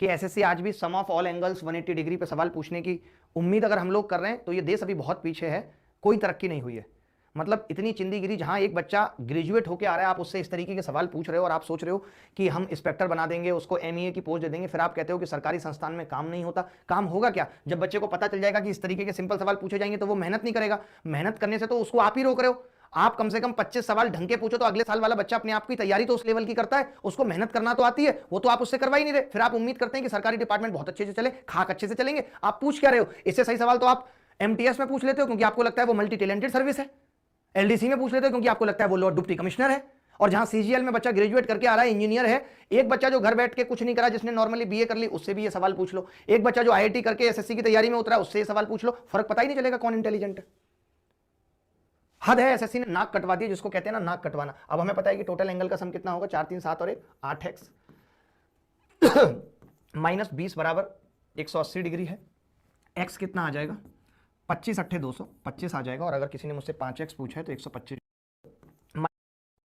कि एसएससी आज भी सम ऑफ ऑल एंगल्स 180 डिग्री पे सवाल पूछने की उम्मीद अगर हम लोग कर रहे हैं तो ये देश अभी बहुत पीछे है, कोई तरक्की नहीं हुई है। मतलब इतनी चिंदीगिरी, जहां एक बच्चा ग्रेजुएट होकर आ रहा है, आप उससे इस तरीके के सवाल पूछ रहे हो और आप सोच रहे हो कि हम इंस्पेक्टर बना देंगे, उसको एमईए की पोस्ट दे देंगे, फिर आप कहते हो कि सरकारी संस्थान में काम नहीं होता। काम होगा क्या? जब बच्चे को पता चल जाएगा कि इस तरीके के सिंपल सवाल पूछे जाएंगे तो वो मेहनत नहीं करेगा। मेहनत करने से तो उसको आप ही रोक रहे हो। आप कम से कम 25 सवाल ढंग के पूछो तो अगले साल वाला बच्चा अपने आप की तैयारी तो उस लेवल की करता है, उसको मेहनत करना तो आती है, वो तो आप उससे करवा ही नहीं रहे। फिर आप उम्मीद करते हैं कि सरकारी डिपार्टमेंट बहुत अच्छे से चले, खाक अच्छे से चलेंगे। आप पूछ क्या रहे हो? इससे सही सवाल तो आप एमटीएस में पूछ लेते हो क्योंकि आपको लगता है वो मल्टी टैलेंटेड सर्विस है। एलडीसी में पूछ लेते हो क्योंकि आपको लगता है वो लॉर्ड डिप्टी कमिश्नर है। और जहां सीजीएल में बच्चा ग्रेजुएट करके आ रहा है, इंजीनियर है, एक बच्चा जो घर बैठ के कुछ नहीं करा, जिसने नॉर्मली बीए कर ली, उससे भी ये सवाल पूछ लो। एक बच्चा जो आईआईटी करके एसएससी की तैयारी में उतरा, उससे ये सवाल पूछ लो, फर्क पता ही नहीं चलेगा कौन इंटेलिजेंट है। हद है, एसएससी ने नाक कटवा दी, जिसको कहते हैं ना नाक कटवाना। अब हमें पता है कि टोटल एंगल का सम कितना होगा, 4 3 7 और 1 8x माइनस 20 बराबर 180 डिग्री है। x कितना आ जाएगा? 25 अट्ठे 200, 25 आ जाएगा। और अगर किसी ने मुझसे 5x पूछा है तो 125